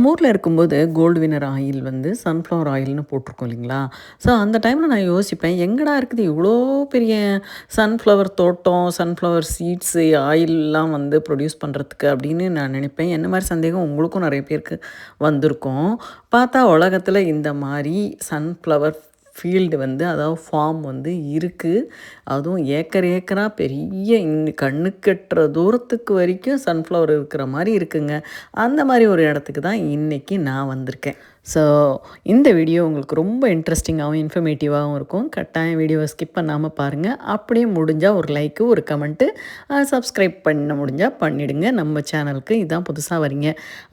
நம்ம ஊரில் இருக்கும்போது கோல்டு வினர் ஆயில் வந்து சன்ஃப்ளவர் ஆயில்னு போட்டிருக்கோம் இல்லைங்களா? ஸோ அந்த டைமில் நான் யோசிப்பேன், எங்கடா இருக்குது இவ்வளோ பெரிய சன்ஃப்ளவர் தோட்டம், சன்ஃப்ளவர் சீட்ஸு, ஆயில்லாம் வந்து ப்ரொடியூஸ் பண்ணுறதுக்கு அப்படின்னு நான் நினைப்பேன். என்ன மாதிரி சந்தேகம் உங்களுக்கும் நிறைய பேருக்கு வந்திருக்கும். பார்த்தா உலகத்தில் இந்த மாதிரி சன்ஃப்ளவர் ஃபீல்டு வந்து அதாவது ஃபார்ம் வந்து இருக்குது. அதுவும் ஏக்கர் ஏக்கராக பெரிய கண்ணுக்கெட்டுற தூரத்துக்கு வரைக்கும் சன்ஃப்ளவர் இருக்கிற மாதிரி இருக்குங்க. அந்த மாதிரி ஒரு இடத்துக்கு தான் இன்றைக்கி நான் வந்திருக்கேன். ஸோ இந்த வீடியோ உங்களுக்கு ரொம்ப இன்ட்ரெஸ்டிங்காகவும் இன்ஃபர்மேட்டிவாகவும் இருக்கும். கட்டாயம் வீடியோவை ஸ்கிப் பண்ணாமல் பாருங்கள். அப்படியே முடிஞ்சால் ஒரு லைக்கு, ஒரு கமெண்ட்டு, சப்ஸ்கிரைப் பண்ண முடிஞ்சால் பண்ணிவிடுங்க. நம்ம சேனலுக்கு இதான் புதுசாக வரீங்க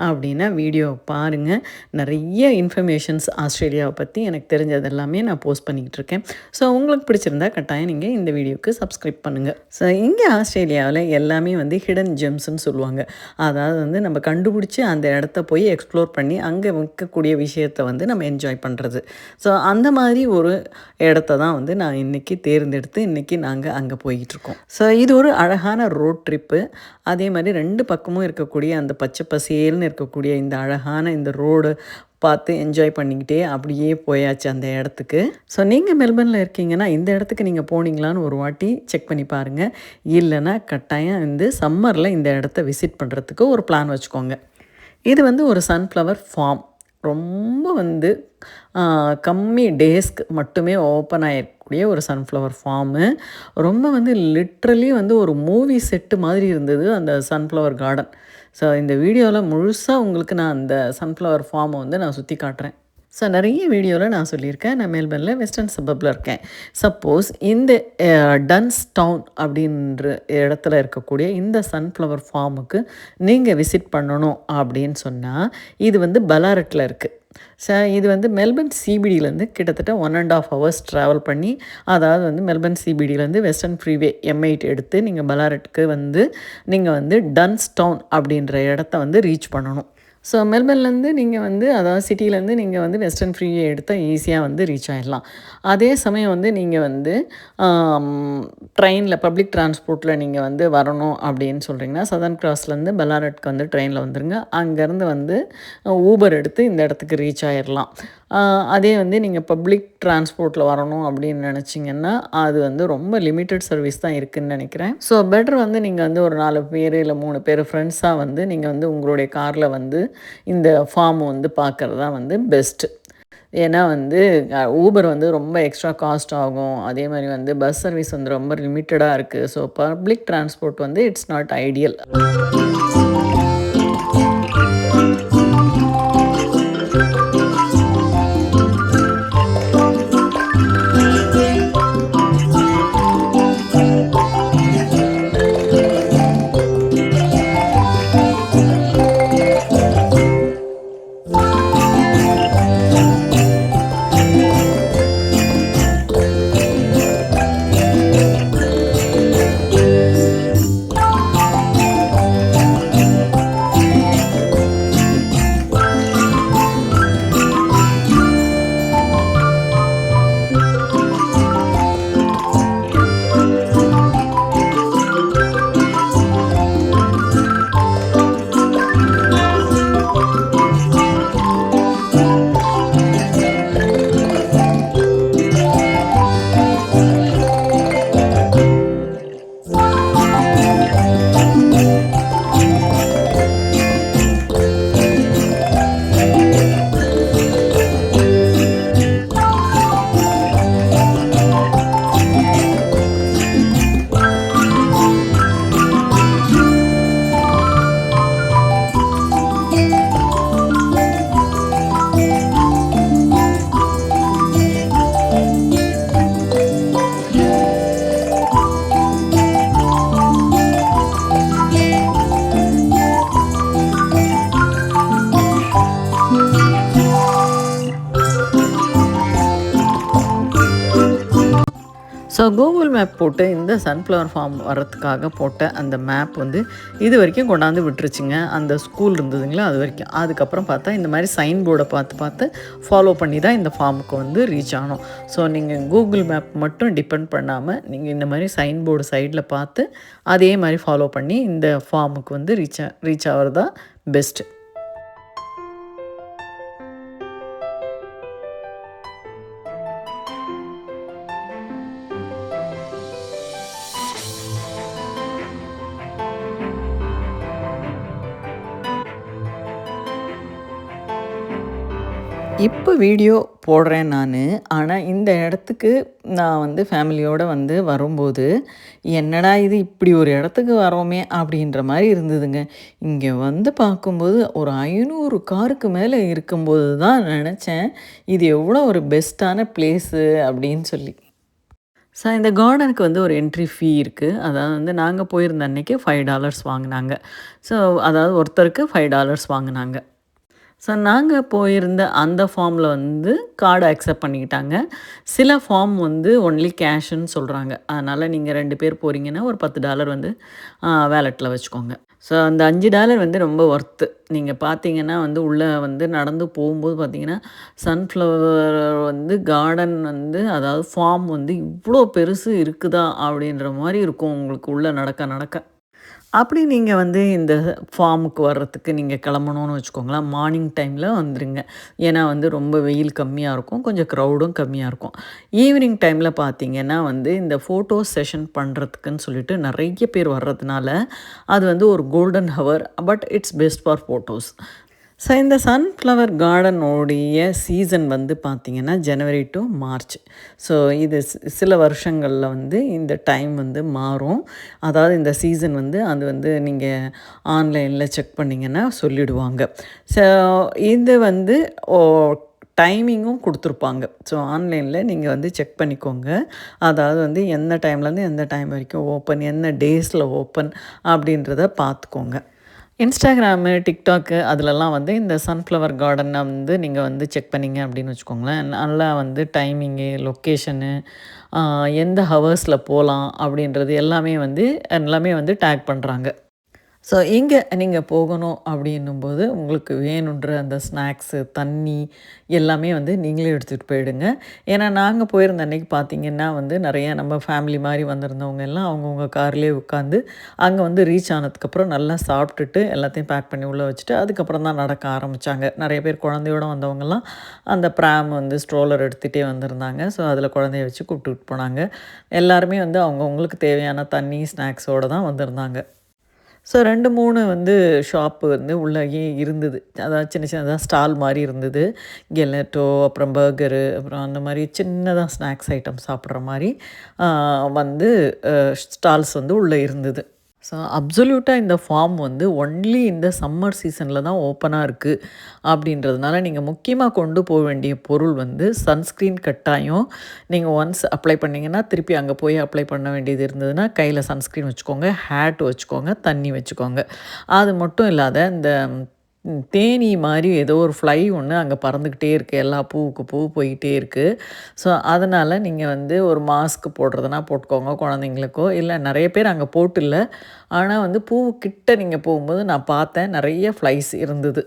அப்படின்னா வீடியோவை பாருங்கள். நிறைய இன்ஃபர்மேஷன்ஸ் ஆஸ்திரேலியாவை பற்றி எனக்கு தெரிஞ்சது எல்லாமே நான் போஸ்ட் பண்ணிக்கிட்டு இருக்கேன். ஸோ உங்களுக்கு பிடிச்சிருந்தா கட்டாயம் நீங்கள் இந்த வீடியோவுக்கு சப்ஸ்கிரைப் பண்ணுங்கள். ஸோ இங்கே ஆஸ்திரேலியாவில் எல்லாமே வந்து ஹிடன் ஜெம்ஸ்ன்னு சொல்லுவாங்க. அதாவது வந்து நம்ம கண்டுபிடிச்சி அந்த இடத்த போய் எக்ஸ்ப்ளோர் பண்ணி அங்கே விற்கக்கூடிய விஷயத்தை வந்து நம்ம என்ஜாய் பண்ணுறது. ஸோ அந்த மாதிரி ஒரு இடத்த தான் வந்து நான் இன்றைக்கி தேர்ந்தெடுத்து இன்றைக்கி நாங்கள் அங்கே போய்கிட்டுருக்கோம். ஸோ இது ஒரு அழகான ரோட் ட்ரிப்பு. அதே மாதிரி 2 பக்கமும் இருக்கக்கூடிய அந்த பச்சை பசேல்னு இருக்கக்கூடிய இந்த அழகான இந்த ரோடு பார்த்து என்ஜாய் பண்ணிக்கிட்டே அப்படியே போயாச்சு அந்த இடத்துக்கு. ஸோ நீங்கள் மெல்பர்னில் இருக்கீங்கன்னா இந்த இடத்துக்கு நீங்கள் போனீங்களான்னு ஒரு வாட்டி செக் பண்ணி பாருங்கள். இல்லைன்னா கட்டாயம் வந்து சம்மரில் இந்த இடத்த விசிட் பண்ணுறதுக்கு ஒரு பிளான் வச்சுக்கோங்க. இது வந்து ஒரு சன்ஃப்ளவர் ஃபார்ம். ரொம்ப வந்து கம்மி டேஸ்க்கு மட்டுமே ஓப்பன் ஆகிருக்கக்கூடிய ஒரு சன்ஃப்ளவர் ஃபார்மு. ரொம்ப வந்து லிட்ரலி வந்து ஒரு மூவி செட்டு மாதிரி இருந்தது அந்த சன்ஃப்ளவர் கார்டன். ஸோ இந்த வீடியோவில் முழுசாக உங்களுக்கு நான் அந்த சன்ஃப்ளவர் ஃபார்மை வந்து நான் சுற்றி காட்டுறேன். ஸோ நிறைய வீடியோவில் நான் சொல்லியிருக்கேன், நான் மெல்பர்னில் வெஸ்டர்ன் சபப்பில் இருக்கேன். சப்போஸ் இந்த டன்ஸ் டவுன் அப்படின்ற இடத்துல இருக்கக்கூடிய இந்த சன்ஃப்ளவர் ஃபார்முக்கு நீங்கள் விசிட் பண்ணணும் அப்படின்னு சொன்னால் இது வந்து பலாரட்டில் இருக்குது. இது வந்து மெல்பர்ன் சிபிடியிலேருந்து கிட்டத்தட்ட 1.5 hours ட்ராவல் பண்ணி, அதாவது வந்து மெல்பர்ன் சிபிடியிலேருந்து வெஸ்டர்ன் ஃப்ரீவே M8 எடுத்து நீங்கள் பலாரட்டுக்கு வந்து நீங்கள் வந்து டன்ஸ் டவுன் அப்படின்ற இடத்த வந்து ரீச் பண்ணணும். ஸோ மெல்பர்ன்லேருந்து நீங்கள் வந்து அதாவது சிட்டியிலேருந்து நீங்கள் வந்து வெஸ்டர்ன் ஃப்ரீவே எடுத்தால் ஈஸியாக வந்து ரீச் ஆகிடலாம். அதே சமயம் வந்து நீங்கள் வந்து ட்ரெயினில் பப்ளிக் டிரான்ஸ்போர்ட்டில் நீங்கள் வந்து வரணும் அப்படின்னு சொல்கிறீங்கன்னா சதர்ன் கிராஸ்லேருந்து பலாரட்டுக்கு வந்து ட்ரெயினில் வந்துடுங்க. அங்கேருந்து வந்து ஊபர் எடுத்து இந்த இடத்துக்கு ரீச் ஆகிடலாம். அதே வந்து நீங்கள் பப்ளிக் டிரான்ஸ்போர்ட்டில் வரணும் அப்படின்னு நினச்சிங்கன்னா அது வந்து ரொம்ப லிமிட்டட் சர்வீஸ் தான் இருக்குதுன்னு நினைக்கிறேன். ஸோ பெட்டர் வந்து நீங்கள் வந்து ஒரு 4 பேர் இல்லை 3 பேர் ஃப்ரெண்ட்ஸாக வந்து நீங்கள் வந்து உங்களுடைய காரில் வந்து இந்த ஃபார்ம் வந்து பார்க்குறது தான் வந்து பெஸ்ட்டு. ஏன்னா வந்து ஊபர் வந்து ரொம்ப எக்ஸ்ட்ரா காஸ்ட் ஆகும். அதே மாதிரி வந்து பஸ் சர்வீஸ் வந்து ரொம்ப லிமிட்டடாக இருக்குது. ஸோ பப்ளிக் டிரான்ஸ்போர்ட் வந்து it's not ideal. So Google map போட்டு இந்த சன்ஃப்ளவர் ஃபார்ம் வர்றதுக்காக போட்ட அந்த மேப் வந்து இது வரைக்கும் கொண்டாந்து விட்டுருச்சுங்க. அந்த ஸ்கூல் இருந்ததுங்களா அது வரைக்கும். அதுக்கப்புறம் பார்த்தா இந்த மாதிரி சைன் போர்டை பார்த்து ஃபாலோ பண்ணி தான் இந்த ஃபார்முக்கு வந்து ரீச் ஆகணும். ஸோ நீங்கள் கூகுள் மேப் மட்டும் டிபெண்ட் பண்ணாமல் நீங்கள் இந்த மாதிரி சைன் போர்டு சைடில் பார்த்து அதே மாதிரி ஃபாலோ பண்ணி இந்த ஃபார்முக்கு வந்து ரீச் ஆகிறது தான் பெஸ்ட்டு. இப்போ வீடியோ போடுறேன் நானு. ஆனா, இந்த இடத்துக்கு நான் வந்து ஃபேமிலியோட வந்து வரும்போது, "என்னடா இது இப்படி ஒரு இடத்துக்கு வரோமே!" அப்படின்ற மாரி இருந்ததுங்க. இங்க வந்து பார்க்கும்போது ஒரு 500 காருக்கு மேல இருக்கும்போது தான் நெனச்சேன், இது எவ்வளோ ஒரு பெஸ்ட்டான பிளேஸு அப்படின்னு சொல்லி. இந்த கார்டனுக்கு வந்து ஒரு என்ட்ரி ஃபீ இருக்கு. அதாவது வந்து நாங்க போயிருந்த அன்னைக்கு $5 வாங்குனாங்க. ஸோ அதாவது ஒருத்தருக்கு $5 வாங்குனாங்க. நாங்க போயிருந்த அந்த ஃபார்ம்ல வந்து கார்டு அக்செப்ட் பண்ணிக்கிட்டாங்க. சில ஃபார்ம் வந்து ஒன்லி கேஷ்ன்னு சொல்றாங்க. அதனால நீங்க 2 பேர் போறீங்கன்னா, ஒரு $10 வந்து வாலெட்ல வச்சுக்கோங்க. அந்த $5 வந்து ரொம்ப ஒர்த்து. நீங்க பார்த்தீங்கன்னா வந்து உள்ள வந்து நடந்து போகும்போது பார்த்தீங்கன்னா, சன்ஃப்ளவர் வந்து கார்டன் வந்து அதாவது ஃபார்ம் வந்து இவ்ளோ பெருசு இருக்குதா? அப்படின்ற மாரி இருக்கும் உங்களுக்கு உள்ள நடக்க நடக்க. அப்படி நீங்க வந்து இந்த ஃபார்முக்கு வர்றதுக்கு நீங்க கிளம்பணும்னு வச்சுக்கோங்களேன், மார்னிங் டைம்ல வந்துருங்க. ஏன்னா வந்து ரொம்ப வெயில் கம்மியா இருக்கும். கொஞ்சம் க்ரௌடும் கம்மியா இருக்கும். ஈவினிங் டைம்ல பார்த்தீங்கன்னா வந்து இந்த ஃபோட்டோ செஷன் பண்றதுக்குன்னு சொல்லிட்டு நெறைய பேர் வர்றதுனால, அது வந்து ஒரு golden hour. But it's best for photos. இந்த சன்ஃப்ளவர் கார்டனோடைய சீசன் வந்து பார்த்திங்கன்னா, ஜனவரி டூ மார்ச். ஸோ இது சில வருஷங்கள்ல வந்து இந்த டைம் வந்து மாறும். அதாவது இந்த சீசன் வந்து அது வந்து நீங்கள் ஆன்லைனில் செக் பண்ணிங்கன்னா சொல்லிடுவாங்க. ஸோ இது வந்து ஓ டைமிங்கும் கொடுத்துருப்பாங்க. ஆன்லைனில் நீங்கள் வந்து செக் பண்ணிக்கோங்க. அதாவது வந்து எந்த டைம்லேருந்து எந்த டைம் வரைக்கும் ஓப்பன், என்ன டேஸில் ஓப்பன் அப்படின்றத பார்த்துக்கோங்க. இன்ஸ்டாகிராமு, டிக்டாக்கு அதிலலாம் வந்து இந்த சன்ஃப்ளவர் கார்டன வந்து நீங்க வந்து செக் பண்ணீங்க அப்படின்னு வச்சுக்கோங்களேன், நல்லா வந்து டைமிங்கு, லொக்கேஷனு, எந்த ஹவர்ஸில் போலாம் அப்படின்றது எல்லாமே வந்து டேக் பண்றாங்க. இங்க நீங்க போகணும் அப்படின்னும்போது, உங்களுக்கு வேணுன்ற அந்த ஸ்நாக்ஸு, தண்ணி எல்லாமே வந்து நீங்களே எடுத்துகிட்டு போயிடுங்க. ஏன்னா, நாங்க போயிருந்த அன்னைக்கு பார்த்தீங்கன்னா வந்து, நெறைய நம்ம ஃபேமிலி மாரி வந்திருந்தவங்க எல்லாம் அவங்கவங்க கார்லேயே உட்காந்து, அங்க வந்து ரீச் ஆனதுக்கப்புறம் நல்லா சாப்பிட்டுட்டு, எல்லாத்தையும் பேக் பண்ணி உள்ள வச்சுட்டு, அதுக்கப்புறம் தான் நடக்க ஆரம்பிச்சாங்க. நெறைய பேர் குழந்தையோட வந்தவங்கலாம், அந்த பிராம் வந்து ஸ்ட்ரோலர் எடுத்துகிட்டே வந்திருந்தாங்க. அதில குழந்தைய வச்சு கூப்பிட்டுட்டு போனாங்க. எல்லாருமே வந்து அவங்கவங்களுக்கு தேவையான தண்ணி, ஸ்நாக்ஸோட தான் வந்திருந்தாங்க. 2, 3 வந்து ஷாப்பு வந்து உள்ளேயே இருந்தது. அதாவது சின்ன சின்னதா ஸ்டால் மாரி இருந்தது. கெலட்டோ, அப்புறம் பர்கரு, அப்புறம் அந்த மாரி சின்னதா ஸ்நாக்ஸ் ஐட்டம் சாப்பிட்ற மாரி வந்து ஸ்டால்ஸ் வந்து உள்ளே இருந்தது. அப்சல்யூட்டா இந்த ஃபார்ம் வந்து ஒன்லி இந்த சம்மர் சீசன்ல தான் ஓப்பனா இருக்கு. அப்படின்றதுனால நீங்க முக்கியமா கொண்டு போ வேண்டிய பொருள் வந்து சன்ஸ்கிரீன் கட்டாயம். நீங்க ஒன்ஸ் அப்ளை பண்ணீங்கன்னா, திருப்பி அங்க போய் அப்ளை பண்ண வேண்டியது இருந்ததுன்னா, கையில சன்ஸ்கிரீன் வச்சுக்கோங்க, ஹேட் வச்சுக்கோங்க, தண்ணி வச்சுக்கோங்க. அது மட்டும் இல்லாத இந்த தேனீ மாரி ஏதோ ஒரு ஃப்ளை ஒண்ணு அங்க பறந்துக்கிட்டே இருக்கு. எல்லா பூவுக்கு பூ போயிட்டே இருக்கு. அதனால நீங்க வந்து ஒரு மாஸ்க் போடுறதுனா போட்டுக்கோங்க குழந்தைங்களுக்கோ, இல்ல நெறைய பேர் அங்க போட்டுல்ல. ஆனா வந்து பூவுக்கிட்ட நீங்க போகும்போது நான் பார்த்தேன் நெறைய ஃப்ளைஸ் இருந்தது.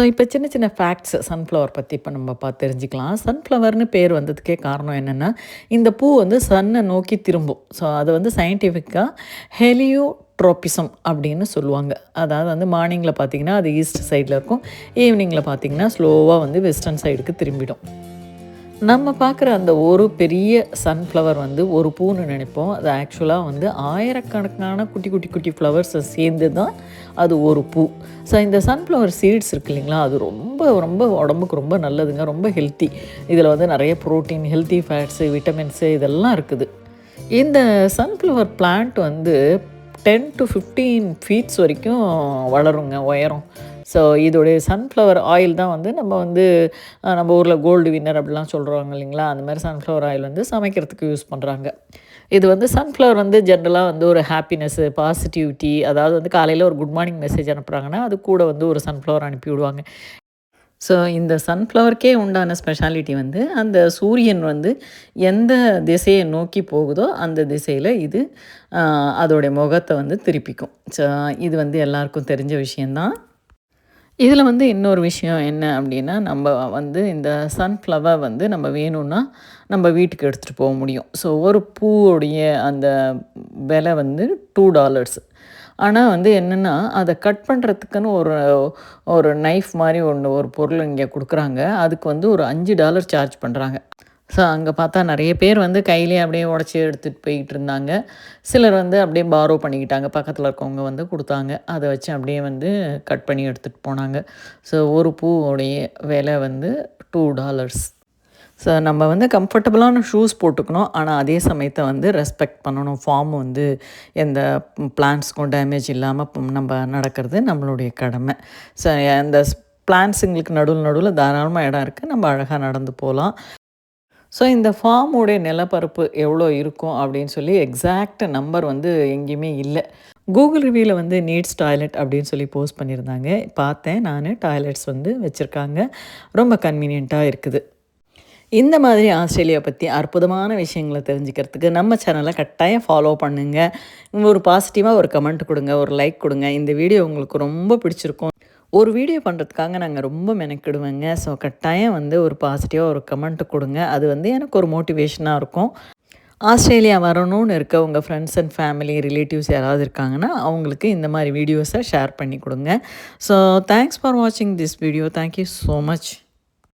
இப்போ சின்ன சின்ன ஃபேக்ட்ஸ் சன்ஃப்ளவர் பற்றி இப்போ நம்ம தெரிஞ்சுக்கலாம். சன்ஃப்ளவர்னு பேர் வந்ததுக்கே காரணம் என்னென்னா, இந்த பூ வந்து சன்னை நோக்கி திரும்பும். ஸோ அது வந்து சயின்டிஃபிக்காக ஹெலியோட்ரோபிசம் அப்படின்னு சொல்லுவாங்க. அதாவது வந்து மார்னிங்கில் பார்த்திங்கன்னா அது ஈஸ்ட் சைடில் இருக்கும், ஈவினிங்கில் பார்த்திங்கன்னா ஸ்லோவாக வந்து வெஸ்டர்ன் சைடுக்கு திரும்பிடும். நம்ம பார்க்குற அந்த ஒரு பெரிய சன்ஃப்ளவர் வந்து ஒரு பூன்னு நினைப்போம். அது ஆக்சுவலாக வந்து ஆயிரக்கணக்கான குட்டி குட்டி குட்டி ஃப்ளவர்ஸை சேர்ந்து தான் அது ஒரு பூ. ஸோ இந்த சன்ஃப்ளவர் சீட்ஸ் இருக்குது இல்லைங்களா, அது ரொம்ப ரொம்ப உடம்புக்கு ரொம்ப நல்லதுங்க, ரொம்ப ஹெல்த்தி. இதில் வந்து நிறைய ப்ரோட்டீன், ஹெல்த்தி ஃபேட்ஸு, விட்டமின்ஸு இதெல்லாம் இருக்குது. இந்த சன்ஃப்ளவர் பிளான்ட் வந்து 10 to 15 ஃபீட்ஸ் வரைக்கும் வளருங்க, உயரம். ஸோ இதோடைய சன்ஃப்ளவர் ஆயில் தான் வந்து நம்ம ஊரில் கோல்டு வின்னர் அப்படிலாம் சொல்கிறாங்க இல்லைங்களா, அந்த மாதிரி சன்ஃப்ளவர் ஆயில் வந்து சமைக்கிறதுக்கு யூஸ் பண்ணுறாங்க. இது வந்து சன்ஃப்ளவர் வந்து ஜென்ரலாக வந்து ஒரு ஹாப்பினஸ்ஸு, பாசிட்டிவிட்டி, அதாவது வந்து காலையில் ஒரு குட் மார்னிங் மெசேஜ் அனுப்புகிறாங்கன்னா அது கூட வந்து ஒரு சன்ஃப்ளவர் அனுப்பி விடுவாங்க. ஸோ இந்த சன்ஃப்ளவருக்கே உண்டான ஸ்பெஷாலிட்டி வந்து அந்த சூரியன் வந்து எந்த திசையை நோக்கி போகுதோ அந்த திசையில் இது அதோடைய முகத்தை வந்து திருப்பிக்கும். ஸோ இது வந்து எல்லாருக்கும் தெரிஞ்ச விஷயந்தான். இதில் வந்து இன்னொரு விஷயம் என்ன அப்படின்னா, நம்ம வந்து இந்த சன்ஃப்ளவர் வந்து நம்ம வேணும்னா நம்ம வீட்டுக்கு எடுத்துகிட்டு போக முடியும். ஸோ ஒரு பூவுடைய அந்த விலை வந்து $2. ஆனால் வந்து என்னென்னா, அதை கட் பண்ணுறதுக்குன்னு ஒரு நைஃப் மாதிரி ஒரு பொருள் இங்கே கொடுக்குறாங்க. அதுக்கு வந்து ஒரு $5 சார்ஜ் பண்ணுறாங்க. ஸோ அங்கே பார்த்தா நிறைய பேர் வந்து கையிலே அப்படியே உடச்சி எடுத்துகிட்டு போய்கிட்டு இருந்தாங்க. சிலர் வந்து அப்படியே பாரோ பண்ணிக்கிட்டாங்க, பக்கத்தில் இருக்கவங்க வந்து கொடுத்தாங்க. அதை வச்சு அப்படியே வந்து கட் பண்ணி எடுத்துகிட்டு போனாங்க. ஸோ ஒரு பூவோடைய விலை வந்து $2. ஸோ நம்ம வந்து கம்ஃபர்டபுளான ஷூஸ் போட்டுக்கணும், ஆனால் அதே சமயத்தை வந்து ரெஸ்பெக்ட் பண்ணணும். ஃபார்ம் வந்து எந்த பிளான்ட்ஸ்க்கும் டேமேஜ் இல்லாமல் நம்ம நடக்கிறது நம்மளுடைய கடமை. ஸோ அந்த பிளான்ட்ஸுங்களுக்கு நடுவில் தாராளமாக இடம் இருக்குது, நம்ம அழகாக நடந்து போகலாம். ஸோ இந்த ஃபார்முடைய நிலப்பரப்பு எவ்வளோ இருக்கும் அப்படின்னு சொல்லி எக்ஸாக்ட் நம்பர் வந்து எங்கேயுமே இல்லை. கூகுள் ரிவ்யூவில் வந்து நீட்ஸ் டாய்லெட் அப்படின்னு சொல்லி போஸ்ட் பண்ணியிருந்தாங்க, பார்த்தேன் நான். டாய்லெட்ஸ் வந்து வச்சுருக்காங்க, ரொம்ப கன்வீனியண்ட்டாக இருக்குது. இந்த மாதிரி ஆஸ்திரேலியா பற்றி அற்புதமான விஷயங்களை தெரிஞ்சுக்கிறதுக்கு நம்ம சேனலை கட்டாயம் ஃபாலோ பண்ணுங்கள். ஒரு பாசிட்டிவாக ஒரு கமெண்ட் கொடுங்க, ஒரு லைக் கொடுங்க. இந்த வீடியோ உங்களுக்கு ரொம்ப பிடிச்சிருக்கும். ஒரு வீடியோ பண்ணுறதுக்காக நாங்கள் ரொம்ப மெனக்கிடுவேங்க. ஸோ கட்டாயம் வந்து ஒரு பாசிட்டிவாக ஒரு கமெண்ட்டு கொடுங்க, அது வந்து எனக்கு ஒரு மோட்டிவேஷனாக இருக்கும். ஆஸ்திரேலியா வரணும்னு இருக்க உங்கள் ஃப்ரெண்ட்ஸ் அண்ட் ஃபேமிலி, ரிலேட்டிவ்ஸ் யாராவது இருக்காங்கன்னா அவங்களுக்கு இந்த மாதிரி வீடியோஸை ஷேர் பண்ணி கொடுங்க. ஸோ தேங்க்ஸ் ஃபார் வாட்சிங் this video. Thank you so much.